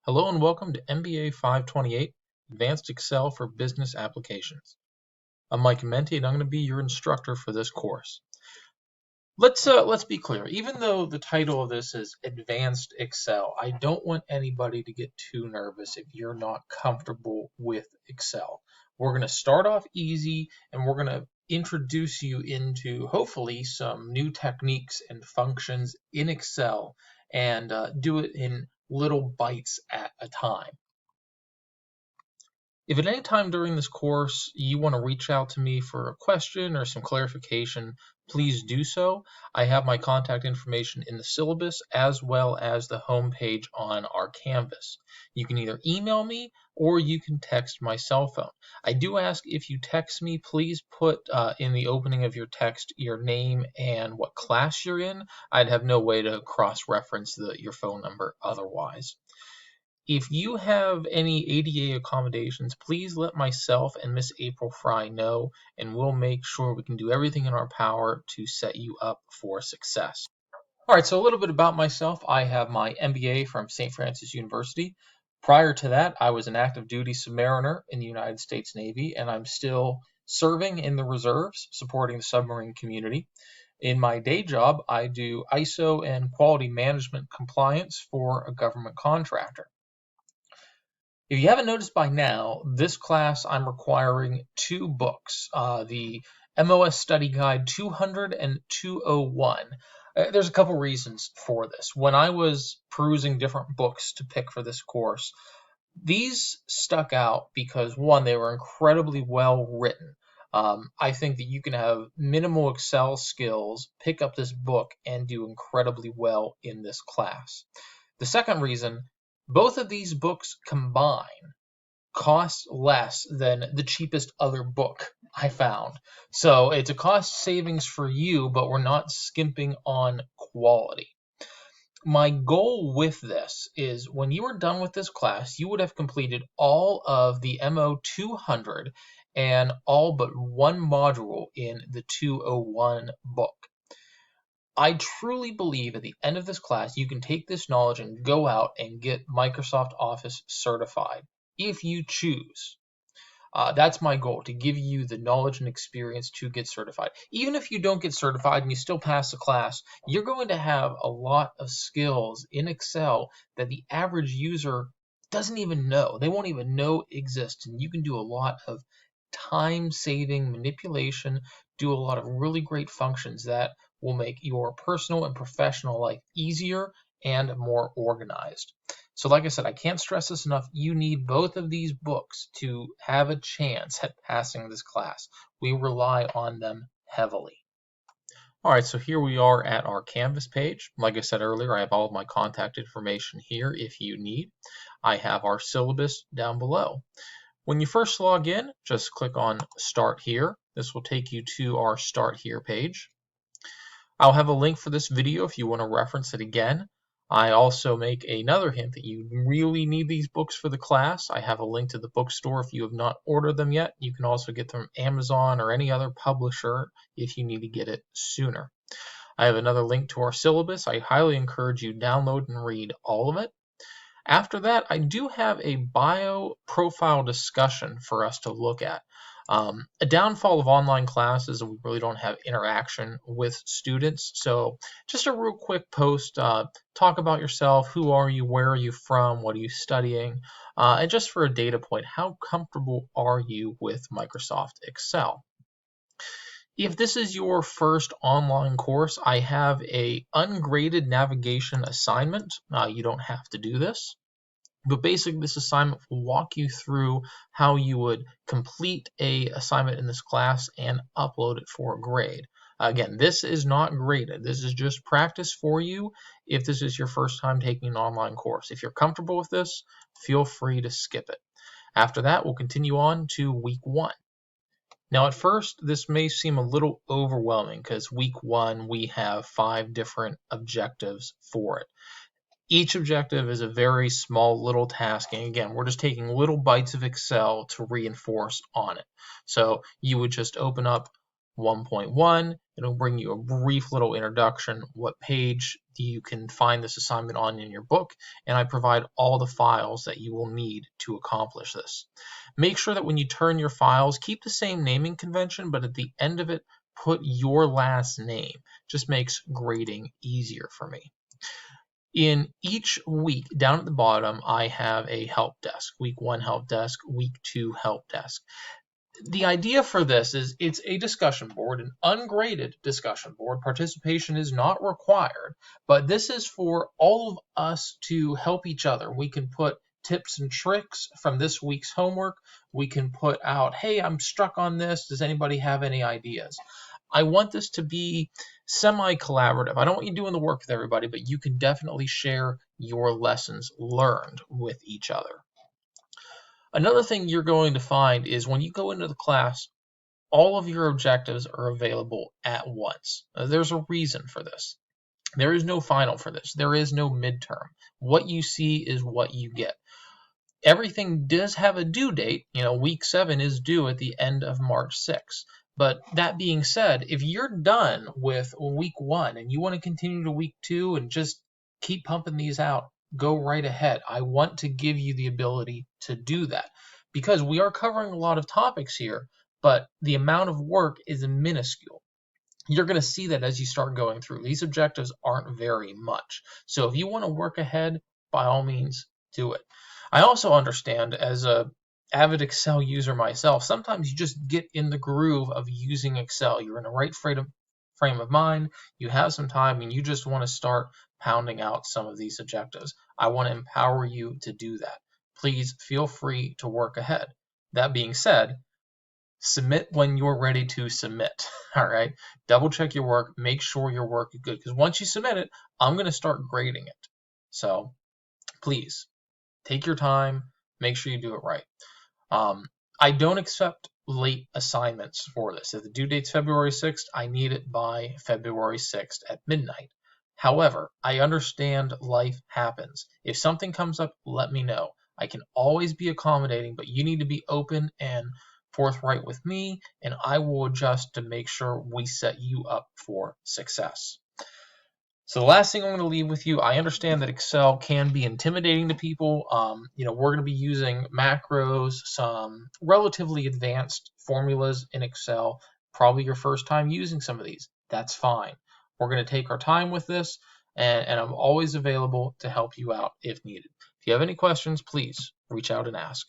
Hello and welcome to MBA 528, Advanced Excel for Business Applications. I'm Mike Menti and I'm going to be your instructor for this course. Let's be clear. Even though the title of this is Advanced Excel, I don't want anybody to get too nervous if you're not comfortable with Excel. We're going to start off easy and we're going to introduce you into hopefully some new techniques and functions in Excel and do it in little bites at a time. If at any time during this course you want to reach out to me for a question or some clarification, please do so. I have my contact information in the syllabus as well as the homepage on our Canvas. You can either email me or you can text my cell phone. I do ask if you text me, please put in the opening of your text your name and what class you're in. I'd have no way to cross-reference your phone number otherwise. If you have any ADA accommodations, please let myself and Miss April Fry know, and we'll make sure we can do everything in our power to set you up for success. All right, so a little bit about myself. I have my MBA from St. Francis University. Prior to that, I was an active duty submariner in the United States Navy, and I'm still serving in the reserves, supporting the submarine community. In my day job, I do ISO and quality management compliance for a government contractor. If you haven't noticed by now, this class I'm requiring two books, the MOS Study Guide 200 and 201. There's a couple reasons for this. When I was perusing different books to pick for this course, these stuck out because, one, they were incredibly well written. I think that you can have minimal Excel skills, pick up this book, and do incredibly well in this class. The second reason, both of these books combine cost less than the cheapest other book I found. So it's a cost savings for you, but we're not skimping on quality. My goal with this is when you are done with this class, you would have completed all of the MO 200 and all but one module in the 201 book. I truly believe at the end of this class, you can take this knowledge and go out and get Microsoft Office certified if you choose. That's my goal, to give you the knowledge and experience to get certified. Even if you don't get certified and you still pass the class, you're going to have a lot of skills in Excel that the average user doesn't even know. They won't even know exist, and you can do a lot of time-saving manipulation, do a lot of really great functions that will make your personal and professional life easier and more organized. So like I said, I can't stress this enough. You need both of these books to have a chance at passing this class. We rely on them heavily. All right, so here we are at our Canvas page. Like I said earlier, I have all of my contact information here if you need. I have our syllabus down below. When you first log in, just click on Start Here. This will take you to our Start Here page. I'll have a link for this video if you want to reference it again. I also make another hint that you really need these books for the class. I have a link to the bookstore if you have not ordered them yet. You can also get them from Amazon or any other publisher if you need to get it sooner. I have another link to our syllabus. I highly encourage you download and read all of it. After that, I do have a bio profile discussion for us to look at. A downfall of online classes is we really don't have interaction with students. So just a real quick post, talk about yourself, who are you, where are you from, what are you studying, and just for a data point, how comfortable are you with Microsoft Excel? If this is your first online course, I have a ungraded navigation assignment. You don't have to do this. But basically, this assignment will walk you through how you would complete an assignment in this class and upload it for a grade. Again, this is not graded. This is just practice for you if this is your first time taking an online course. If you're comfortable with this, feel free to skip it. After that, we'll continue on to week 1. Now, at first, this may seem a little overwhelming because week 1, we have 5 different objectives for it. Each objective is a very small little task, and again, we're just taking little bites of Excel to reinforce on it. So you would just open up 1.1. It'll bring you a brief little introduction, what page you can find this assignment on in your book, and I provide all the files that you will need to accomplish this. Make sure that when you turn your files, keep the same naming convention, but at the end of it, put your last name. Just makes grading easier for me. In each week, down at the bottom, I have a help desk. Week 1 help desk, week 2 help desk. The idea for this is it's a discussion board, an ungraded discussion board. Participation is not required, but this is for all of us to help each other. We can put tips and tricks from this week's homework. We can put out, hey, I'm stuck on this. Does anybody have any ideas? I want this to be semi-collaborative. I don't want you doing the work with everybody, but you can definitely share your lessons learned with each other. Another thing you're going to find is when you go into the class, all of your objectives are available at once. There's a reason for this. There is no final for this. There is no midterm. What you see is what you get. Everything does have a due date. Week 7 is due at the end of March 6th. But that being said, if you're done with week 1 and you want to continue to week 2 and just keep pumping these out, go right ahead. I want to give you the ability to do that because we are covering a lot of topics here, but the amount of work is minuscule. You're going to see that as you start going through. These objectives aren't very much. So if you want to work ahead, by all means, do it. I also understand as a avid Excel user myself, sometimes you just get in the groove of using Excel. You're in the right frame of mind, you have some time, and you just want to start pounding out some of these objectives. I want to empower you to do that. Please feel free to work ahead. That being said, submit when you're ready to submit. All right, double check your work, make sure your work is good, because once you submit it, I'm going to start grading it. So please take your time, make sure you do it right. I don't accept late assignments for this. If the due date's February 6th, I need it by February 6th at midnight. However, I understand life happens. If something comes up, let me know. I can always be accommodating, but you need to be open and forthright with me, and I will adjust to make sure we set you up for success. So the last thing I'm going to leave with you, I understand that Excel can be intimidating to people. We're going to be using macros, some relatively advanced formulas in Excel. Probably your first time using some of these. That's fine. We're going to take our time with this, and I'm always available to help you out if needed. If you have any questions, please reach out and ask.